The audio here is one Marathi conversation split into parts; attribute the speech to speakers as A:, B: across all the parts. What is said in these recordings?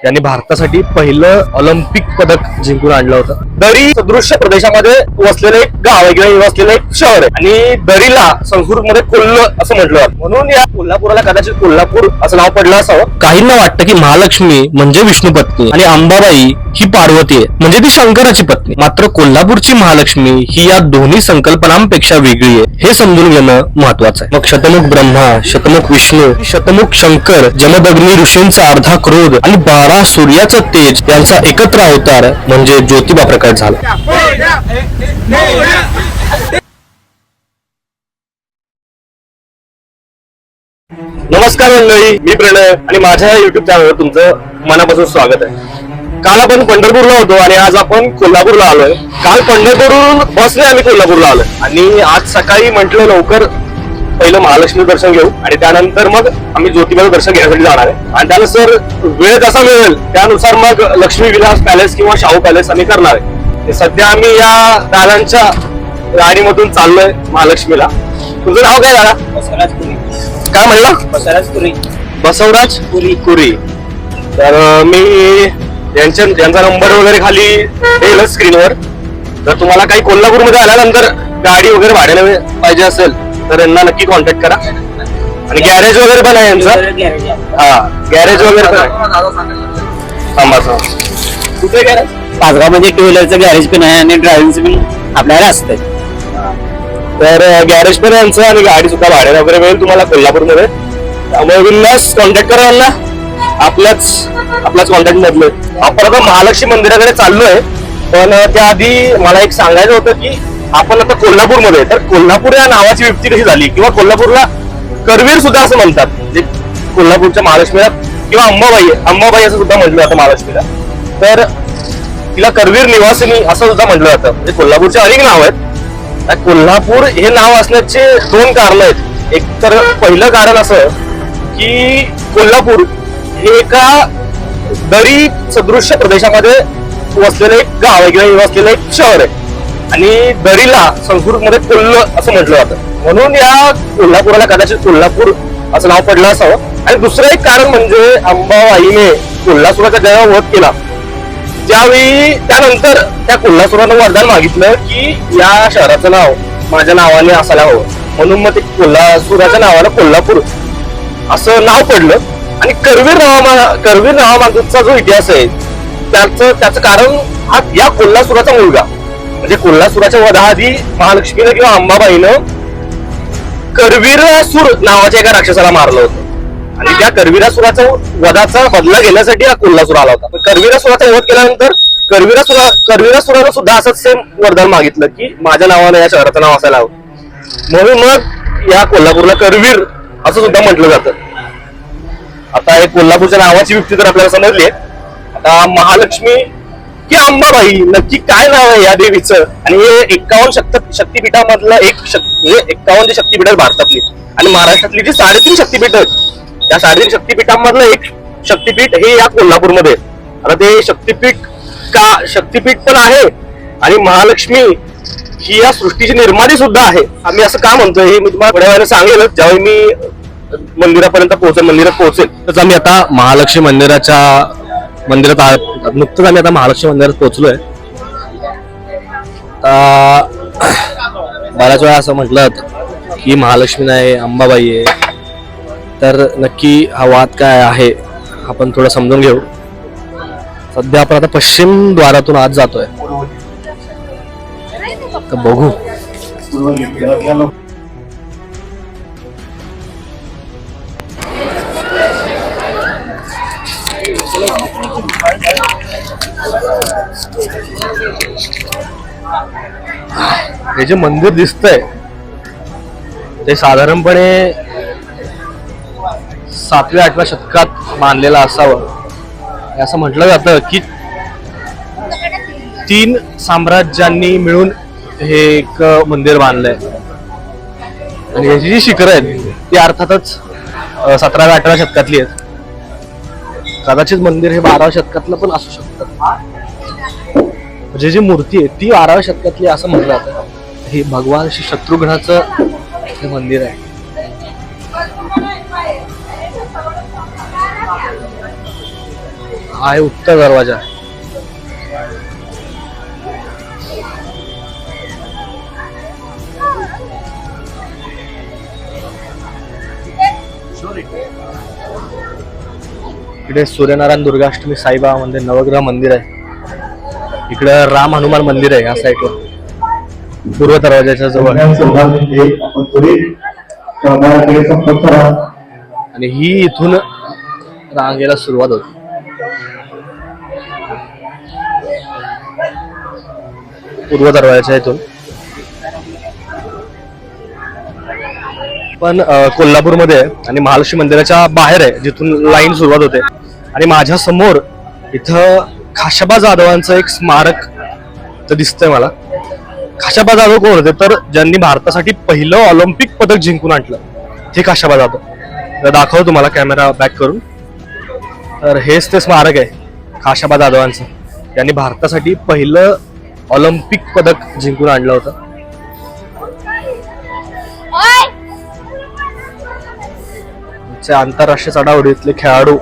A: त्यांनी भारतासाठी पहिलं ऑलिम्पिक पदक जिंकून आणलं होतं. दरी सदृश्य प्रदेशामध्ये वसलेलं एक गाव आहे किंवा वसलेलं एक शहर आहे आणि दरीला संस्कृतमध्ये कोल्ह असं म्हटलं जातं. म्हणून या कोल्हापुराला कदाचित कोल्हापूर असं नाव पडलं असावं. काहींना वाटतं की महालक्ष्मी म्हणजे विष्णू पत्नी आणि अंबाबाई ही पार्वती आहे म्हणजे ती शंकराची पत्नी. मात्र कोल्हापूरची महालक्ष्मी ही या दोन्ही संकल्पनांपेक्षा वेगळी आहे हे समजून घेणं महत्वाचं आहे. मग शतमुख ब्रह्मा, शतमुख विष्णू, शतमुख शंकर, जमदग्नी ऋषींचा अर्धा क्रोध आणि 12 सूर्याचं तेज यांचा एकत्र अवतार म्हणजे ज्योतिबा प्रकट झाला. नमस्कार मंडळी, मी प्रणय आणि माझ्या युट्यूब चॅनलवर तुमचं मनापासून स्वागत आहे. काल आपण पंढरपूरला होतो आणि आज आपण कोल्हापूरला आलोय. काल पंढरपूरवरून बसने आम्ही कोल्हापूरला आलोय आणि आज सकाळी म्हटलं लवकर पहिलं महालक्ष्मी दर्शन घेऊ आणि त्यानंतर मग आम्ही ज्योतिबाचं दर्शन घेण्यासाठी जाणार आहे. आणि त्यानुसार वेळ जसा मिळेल त्यानुसार मग लक्ष्मी विलास पॅलेस किंवा शाहू पॅलेस आम्ही करणार आहे. सध्या आम्ही या दादांच्या गाडीमधून चाललोय महालक्ष्मीला. तुझं नाव काय दादा?
B: बसवराज पुरी.
A: काय म्हणला?
B: बसवराज पुरी.
A: बसवराज पुरी कुरी. तर मी यांचा नंबर वगैरे खाली येईल स्क्रीनवर. तर तुम्हाला काही कोल्हापूरमध्ये आल्यानंतर गाडी वगैरे भाड्याने पाहिजे असेल तर यांना नक्की कॉन्टॅक्ट करा. आणि गॅरेज वगैरे पण आहे यांचं. हा, गॅरेज वगैरे पण आहे.
B: कुठे गॅरेज? पाचगाव मध्ये टू व्हीलरचं गॅरेज पण आहे आणि ड्रायव्हिंगचं पण आपल्याला असतंय.
A: तर गॅरेज पण यांचं आणि गाडी सुद्धा भाड्याने वगैरे मिळेल तुम्हाला कोल्हापूरमध्ये. त्यामुळे बिनधास्त कॉन्टॅक्ट करा यांना. आपल्याच कॉन्टॅक्ट मधले. आपण आता महालक्ष्मी मंदिराकडे चाललोय. पण त्याआधी मला एक सांगायचं होतं की आपण आता कोल्हापूरमध्ये, तर कोल्हापूर या नावाची व्युक्ती कशी झाली किंवा करवीर सुद्धा असं म्हणतात. म्हणजे कोल्हापूरच्या महालक्ष्मीला किंवा अंबाबाई असं सुद्धा म्हटलं जातं महालक्ष्मीला. तर तिला करवीर निवासिनी असं सुद्धा म्हटलं जातं. म्हणजे कोल्हापूरचे अनेक नाव आहेत. कोल्हापूर हे नाव असण्याचे 2 कारण आहेत. एक तर पहिलं कारण असं की कोल्हापूर हे एका दरी सदृश्य प्रदेशामध्ये वसलेलं एक गाव आहे किंवा वसलेलं एक शहर आहे आणि दरीला संस्कृतमध्ये कोल्ह असं म्हटलं जातं. म्हणून या कोल्हापुराला कदाचित कोल्हापूर असं नाव पडलं असावं. आणि दुसरं एक कारण म्हणजे अंबाबाईने कोल्हापुराचा जेव्हा वध केला त्यानंतर त्या कोल्हापुरानं वरदान मागितलं की या शहराचं नाव माझ्या नावाने असायला हवं. म्हणून मग ते कोल्हापुराच्या नावानं कोल्हापूर असं नाव पडलं. आणि करवीर नावामागचा जो इतिहास आहे त्याचं कारण हा या कोल्हापुराचा मुलगा म्हणजे कोल्हापुराच्या वधाआधी महालक्ष्मीनं किंवा अंबाबाईनं करवीरासूर नावाच्या एका राक्षसाला मारलं होतं. आणि त्या करवीरासुराचा वधाचा बदला घेण्यासाठी हा कोल्हापूर आला होता. करवीरासुराचा वध केल्यानंतर करवीरासुरानं सुद्धा असंच सेम वरदान मागितलं की माझ्या नावानं या शहराचं नाव असायला हवं. म्हणून मग या कोल्हापूरला करवीर असं सुद्धा म्हटलं जातं. आता हे कोल्हापूरच्या नावाची व्युक्ती तर आपल्याला समजली आहे. आता महालक्ष्मी की अंबाबाई नक्की काय नाव आहे या देवीचं? आणि हे 51 शक्तिपीठामधलं एक म्हणजे 51 जे शक्तिपीठ आहेत भारतातली आणि महाराष्ट्रातली जी 3.5 शक्तिपीठ आहेत त्या 3.5 शक्तिपीठांमधलं एक शक्तिपीठ हे या कोल्हापूरमध्ये. आता ते शक्तिपीठ पण आहे आणि महालक्ष्मी ही या सृष्टीची निर्माती सुद्धा आहे. आम्ही असं का म्हणतोय हे मी तुम्हाला थोड्या वेळाने सांगेलच ज्यावेळी मी मंदिरात पोहोचेल. तर आम्ही आता महालक्ष्मी मंदिरात नुकतंच आम्ही आता महालक्ष्मी मंदिरात पोहोचलोय. बऱ्याच वेळा असं म्हटलं जातं की महालक्ष्मी नाही अंबाबाई आहे. तर नक्की हा वाद काय आहे आपण थोडं समजून घेऊ. सध्या आपण आता पश्चिम द्वारातून आज जातोय. तर बघू. हे जे मंदिर दिसतंय ते साधारणपणे 7व्या-8व्या शतकात बांधलेलं असावं असं म्हटलं जातं की 3 साम्राज्यांनी मिळून हे एक मंदिर बांधलंय. आणि याची जी शिखरं आहेत ती अर्थातच 17व्या-18व्या शतकातली आहेत. कदाचित मंदिर हे 12व्या शतकातलं पण असू शकतं. म्हणजे जी मूर्ती आहे ती 12व्या शतकातली असं म्हटलं जातं. हे भगवान श्री शत्रुघ्नाचं हे मंदिर आहे. हा आहे उत्तर दरवाजा. इकडे सूर्यनारायण दुर्गाष्टमी साईबाबा मंदिर नवग्रह मंदिर आहे. इकडे राम हनुमान मंदिर आहे या साईडला पूर्व दरवाजाच्या जवळ. आणि ही इथून रांगेला सुरुवात होती. पूर्व दरवाजाच्या इथून. पण कोल्हापूरमध्ये आहे आणि महालक्ष्मी मंदिराच्या बाहेर आहे जिथून लाईन सुरुवात होते. आणि माझ्या समोर इथं खाशाबा जाधवांचं एक स्मारक तर दिसतंय मला. खाशाबा जाधव कोण होते तर ज्यांनी भारतासाठी पहिलं ऑलिम्पिक पदक जिंकून आणलं हे खाशाबा जाधव. तर दाखव तुम्हाला कॅमेरा बॅक करून. तर हेच ते स्मारक आहे खाशाबा जाधवांचं, यांनी भारतासाठी पहिलं ऑलिम्पिक पदक जिंकून आणलं होतं. आंतरराष्ट्रीय चढाओढीतले खेळाडू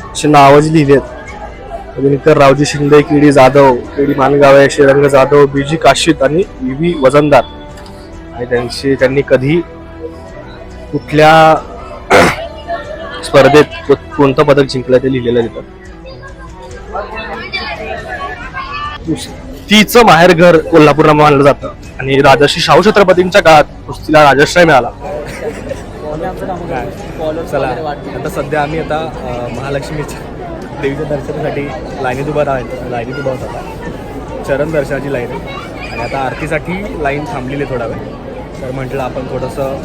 A: अशी नावं जी लिहिली आहेत. Dinkar Raoji Shinde, KD Jadhav, KD Mangave, Shrirang Jadhav, BG काशीत आणि व्ही वजनदार. आणि त्यांनी कधी कुठल्या स्पर्धेत कोणतं पदक जिंकलं ते लिहिलेलं तिथं. कुस्तीचं माहेर घर कोल्हापूरला मानलं जातं आणि राजर्षी शाहू छत्रपतींच्या काळात कुस्तीला राजश्रय मिळाला. चला आता सध्या आम्ही आता महालक्ष्मीच्या देवीच्या दर्शनासाठी लाईनीत उभा होत आता. चरण दर्शनाची लाईन आहे आणि आता आरतीसाठी लाईन थांबलेली आहे थोडा वेळ. तर म्हटलं आपण थोडंसं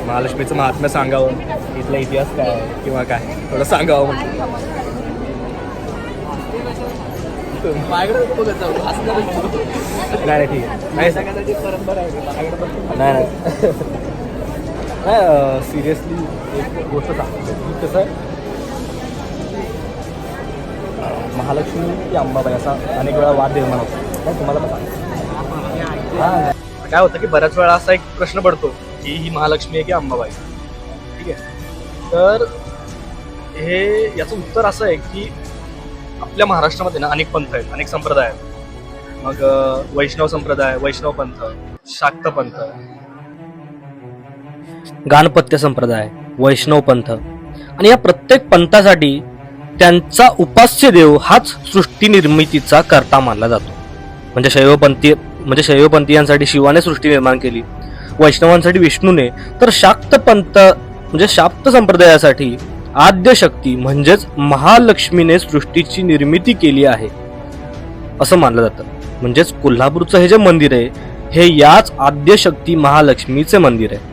A: महालक्ष्मीचं महात्म्य सांगावं, इथला इतिहास काय किंवा काय थोडं सांगावं म्हटलं. नाही ठीक आहे परंपरा नाही नाही सिरियसली एक गोष्ट सांगतो. कसं आहे महालक्ष्मी की अंबाबाई असा अनेक वेळा वाद निर्माण होतो. काय तुम्हाला पण सांग. हां काय होतं की बऱ्याच वेळा असा एक प्रश्न पडतो की ही महालक्ष्मी आहे की अंबाबाई. ठीक आहे. तर हे याचं उत्तर असं आहे की आपल्या महाराष्ट्रामध्ये ना अनेक पंथ आहेत, अनेक संप्रदाय आहेत. मग वैष्णव संप्रदाय, वैष्णव पंथ, शाक्त पंथ, गाणपत्य संप्रदाय, वैष्णव पंथ. आणि या प्रत्येक पंथासाठी त्यांचा उपास्य देव हाच सृष्टी निर्मितीचा कर्ता मानला जातो. म्हणजे शैवपंथीयांसाठी शिवाने सृष्टी निर्माण केली, वैष्णवांसाठी विष्णूने, तर शाक्त पंथ म्हणजे शाक्त संप्रदायासाठी आद्य शक्ती म्हणजेच महालक्ष्मीने सृष्टीची निर्मिती केली आहे असं मानलं जातं. म्हणजेच कोल्हापूरचं हे जे मंदिर आहे हे याच आद्य शक्ती महालक्ष्मीचे मंदिर आहे.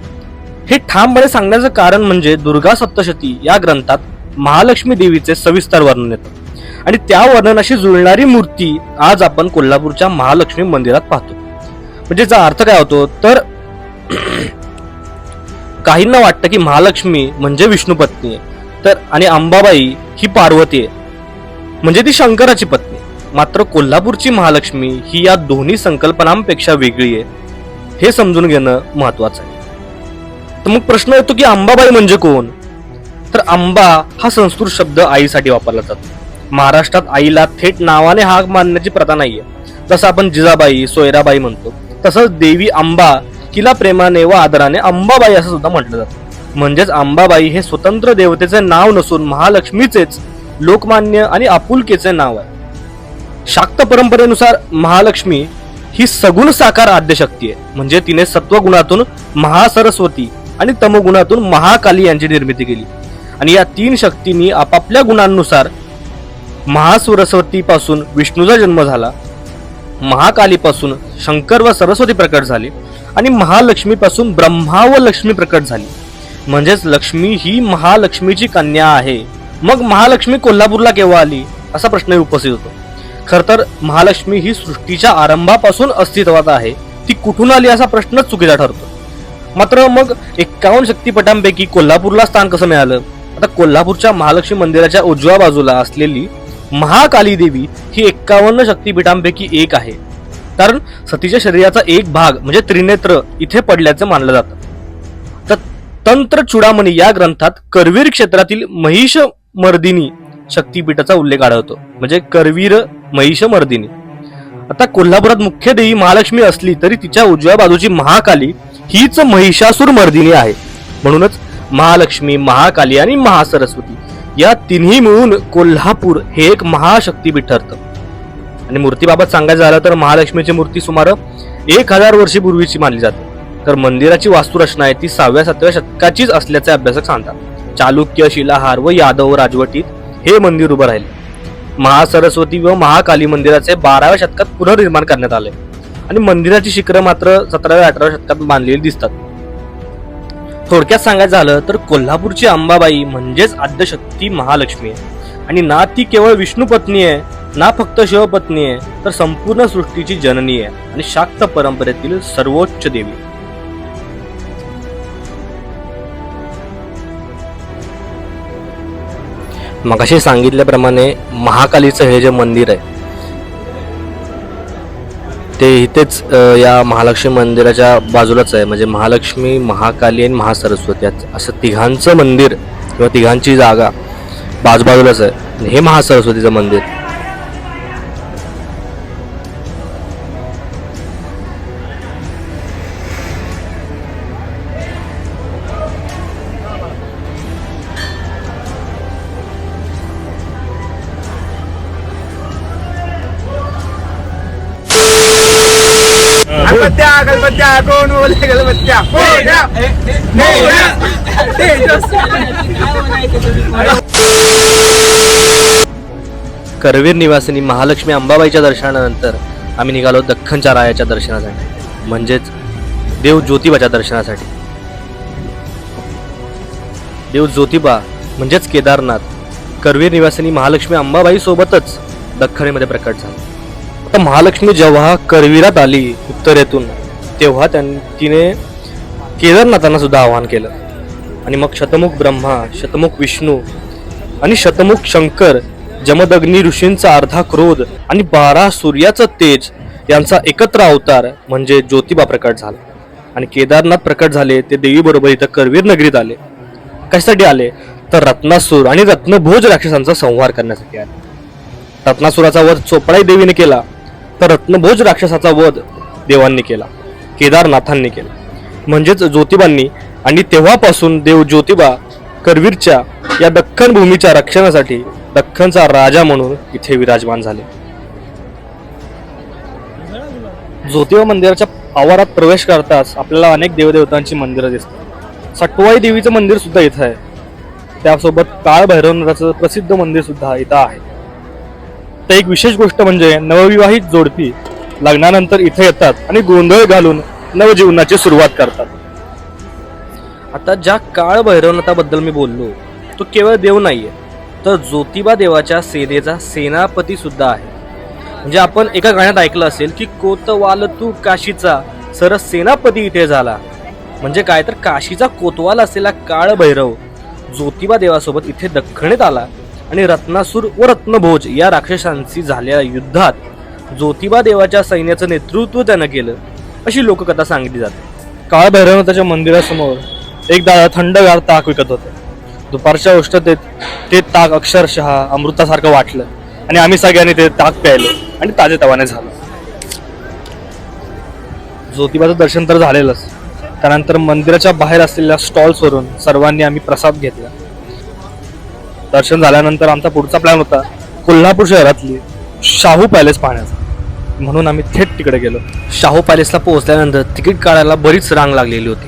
A: हे ठामपणे सांगण्याचं कारण म्हणजे दुर्गा सप्तशती या ग्रंथात महालक्ष्मी देवीचे सविस्तर वर्णन येतं आणि त्या वर्णनाशी जुळणारी मूर्ती आज आपण कोल्हापूरच्या महालक्ष्मी मंदिरात पाहतो. म्हणजे याचा अर्थ काय होतो तर काहींना वाटतं की महालक्ष्मी म्हणजे विष्णू पत्नी आहे तर आणि अंबाबाई ही पार्वती आहे म्हणजे ती शंकराची पत्नी. मात्र कोल्हापूरची महालक्ष्मी ही या दोन्ही संकल्पनांपेक्षा वेगळी आहे हे समजून घेणं महत्वाचं आहे. तर मग प्रश्न येतो की अंबाबाई म्हणजे कोण. तर अंबा हा संस्कृत शब्द आईसाठी वापरला जातो. महाराष्ट्रात आईला थेट नावाने हाक मानण्याची प्रथा नाहीये. जसं आपण जिजाबाई, सोयराबाई म्हणतो तसंच देवी अंबा हिला प्रेमाने व आदराने अंबाबाई असं सुद्धा म्हटलं जातं. म्हणजेच अंबाबाई हे स्वतंत्र देवतेचे नाव नसून महालक्ष्मीचेच लोकमान्य आणि आपुलकीचे नाव आहे. शाक्त परंपरेनुसार महालक्ष्मी ही सगुण साकार आद्यशक्ती आहे. म्हणजे तिने सत्वगुणातून महासरस्वती आणि तमगुणातून महाकाली यांची निर्मिती केली आणि या तीन शक्तींनी आपापल्या गुणांनुसार महासरस्वतीपासून विष्णूचा जन्म झाला, महाकालीपासून शंकर व सरस्वती प्रकट झाली आणि महालक्ष्मीपासून ब्रह्मा व लक्ष्मी प्रकट झाली. म्हणजेच लक्ष्मी ही महालक्ष्मीची कन्या आहे. मग महालक्ष्मी कोल्हापूरला केव्हा आली असा प्रश्न उपस्थित होतो. खर तर महालक्ष्मी ही सृष्टीच्या आरंभापासून अस्तित्वात आहे. ती कुठून आली असा प्रश्नच चुकीचा ठरतो. मात्र मग 51 शक्तिपीठांपैकी कोल्हापूरला स्थान कसं मिळालं. आता कोल्हापूरच्या महालक्ष्मी मंदिराच्या उजव्या बाजूला असलेली महाकाली देवी ही 51 शक्तिपीठांपैकी एक आहे. कारण सतीच्या शरीराचा एक भाग म्हणजे त्रिनेत्र इथे पडल्याचं मानलं जातं. तर तंत्र चुडामणी या ग्रंथात करवीर क्षेत्रातील महिष मर्दिनी शक्तीपीठाचा उल्लेख आढळतो, म्हणजे करवीर महिष मर्दिनी. आता कोल्हापुरात मुख्य देवी महालक्ष्मी असली तरी तिच्या उजव्या बाजूची महाकाली हीच महिषासूर मर्दिनी आहे. म्हणूनच महालक्ष्मी, महाकाली आणि महासरस्वती या तिन्ही मिळून कोल्हापूर हे एक महाशक्तीपीठ ठरतं. आणि मूर्तीबाबत सांगायचं झालं तर महालक्ष्मीची मूर्ती सुमारे 1000 वर्षीपूर्वीची मानली जाते. तर मंदिराची वास्तुरचना आहे ती 6व्या-7व्या शतकाचीच असल्याचे अभ्यासक सांगतात. चालुक्य, शिलाहार व यादव राजवटीत हे मंदिर उभं राहिले. महासरस्वती व महाकाली मंदिराचे 12व्या शतकात पुनर्निर्माण करण्यात आले आणि मंदिराची शिखरं मात्र 17व्या-18व्या शतकात बांधलेली दिसतात. थोडक्यात सांगायचं झालं तर कोल्हापूरची अंबाबाई म्हणजेच आद्यशक्ती महालक्ष्मी आहे आणि ना ती केवळ विष्णू पत्नी आहे, ना फक्त शिवपत्नी आहे, तर संपूर्ण सृष्टीची जननी आहे आणि शाक्त परंपरेतील सर्वोच्च देवी. मगाशी सांगितल्याप्रमाणे महाकालीचं हे जे मंदिर आहे ते इथेच या महालक्ष्मी मंदिराच्या बाजूलाच आहे. म्हणजे महालक्ष्मी, महाकाली आणि महासरस्वती असं तिघांचं मंदिर किंवा तिघांची जागा बाजूबाजूलाच आहे. हे महासरस्वतीचं मंदिर.
C: गणपत्या गणपत्या कोण बोलले गणपत्या
A: करवीर निवासिनी महालक्ष्मी अंबाबाईच्या दर्शनानंतर आम्ही निघालो दख्खनच्या रायाच्या दर्शनासाठी, म्हणजेच देव ज्योतिबाच्या दर्शनासाठी. देव ज्योतिबा म्हणजेच केदारनाथ करवीर निवासिनी महालक्ष्मी अंबाबाई सोबतच दख्खनीमध्ये प्रकट झाला. आता महालक्ष्मी जेव्हा करवीरात आली उत्तरेतून तेव्हा तिने केदारनाथांना सुद्धा आवाहन केलं आणि मग शतमुख ब्रह्मा, शतमुख विष्णू आणि शतमुख शंकर, जमदग्नी ऋषींचा अर्धा क्रोध आणि 12 सूर्याचं तेज यांचा एकत्र अवतार म्हणजे ज्योतिबा प्रकट झाला. आणि केदारनाथ प्रकट झाले ते देवी बरोबर इथं करवीर नगरीत आले. कशासाठी आले तर रत्नासूर आणि रत्नभोज राक्षसांचा संहार करण्यासाठी आले. रत्नासुराचा वध चोपडाई देवीने केला तर रत्नभोज राक्षसाचा वध देवांनी केला, केदारनाथांनी केला, म्हणजेच ज्योतिबांनी. आणि तेव्हापासून देव ज्योतिबा करवीरच्या या दख्खन भूमीच्या रक्षणासाठी दख्खनचा राजा म्हणून इथे विराजमान झाले. ज्योतिबा मंदिराच्या आवारात प्रवेश करताच आपल्याला अनेक देवदेवतांची मंदिरं दिसतात. सटवाई देवीचं मंदिर सुद्धा इथं आहे. त्यासोबत काळ भैरवनाथाचं प्रसिद्ध मंदिर सुद्धा इथं आहे. तर एक विशेष गोष्ट म्हणजे नवविवाहित जोडपी लग्नानंतर इथे येतात आणि गोंधळ घालून नवजीवनाची सुरुवात करतात. आता ज्या काळ भैरवनाथाबद्दल मी बोललो तो केवळ देव नाहीये, तर ज्योतिबा देवाच्या सेनेचा सेनापती सुद्धा आहे. म्हणजे आपण एका गाण्यात ऐकलं असेल की कोतवाल तू काशीचा सर सेनापती इथे झाला. म्हणजे काय तर काशीचा कोतवाल असलेला काळ भैरव ज्योतिबा देवासोबत इथे दख्खणीत आला आणि रत्नासूर व रत्नभोज या राक्षसांशी झालेल्या युद्धात ज्योतिबा देवाच्या सैन्याचं नेतृत्व त्यानं केलं, अशी लोककथा सांगितली जाते. काळ भैरवनाथाच्या मंदिरासमोर एक दादा थंडगार ताक विकत होते. दुपारच्या उष्णतेत ते ताक अक्षरशः अमृतासारखं वाटलं आणि आम्ही सगळ्यांनी ते ताक प्यायलो आणि ताजेतवाने झालो. ज्योतिबाचं दर्शन तर झालेलंच, त्यानंतर मंदिराच्या बाहेर असलेल्या स्टॉल्सवरून सर्वांनी आम्ही प्रसाद घेतला. दर्शन झाल्यानंतर आमचा पुढचा प्लॅन होता कोल्हापूर शहरातली शाहू पॅलेस पाहण्याचा, म्हणून आम्ही थेट तिकडे गेलो. शाहू पॅलेसला पोहोचल्यानंतर तिकीट काढायला बरीच रांग लागलेली होती.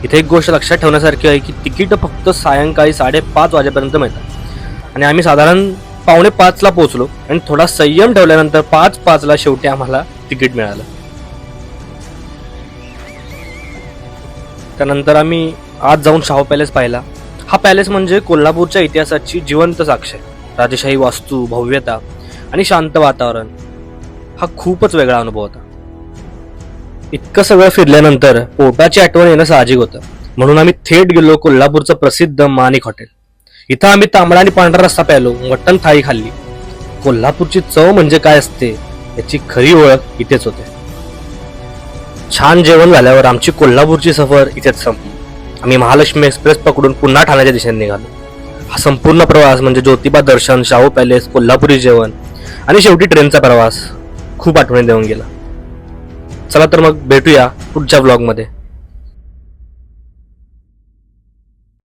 A: इथे एक गोष्ट लक्षात ठेवण्यासारखी आहे की तिकीट फक्त सायंकाळी 5:30 वाजेपर्यंत मिळतात आणि आम्ही साधारण 4:45ला पोहोचलो आणि थोडा संयम ठेवल्यानंतर 5:05ला शेवटी आम्हाला तिकीट मिळालं. त्यानंतर आम्ही आज जाऊन शाहू पॅलेस पाहिला. हा पॅलेस म्हणजे कोल्हापूरच्या इतिहासाची जिवंत साक्ष आहे. राजेशाही वास्तू, भव्यता आणि शांत वातावरण हा खूपच वेगळा अनुभव होता. इतकं सगळं फिरल्यानंतर पोटाची आठवण येणं साहजिक होतं, म्हणून आम्ही थेट गेलो कोल्हापूरचं प्रसिद्ध माणिक हॉटेल. इथं आम्ही तांबडा आणि पांढरा रस्सा प्यायलो, मटण थाळी खाल्ली. कोल्हापूरची चव म्हणजे काय असते याची खरी ओळख इथेच होते. छान जेवण झाल्यावर आमची कोल्हापूरची सफर इथेच संपली. आम्ही महालक्ष्मी एक्सप्रेस पकडून पुन्हा ठाण्याच्या दिशेने निघालो. हा संपूर्ण प्रवास म्हणजे ज्योतिबा दर्शन, शाहू पॅलेस, कोल्हापुरी जेवण आणि शेवटी ट्रेनचा प्रवास खूप आठवणी देऊन गेला. चला तर मग भेटूया पुढच्या ब्लॉगमध्ये.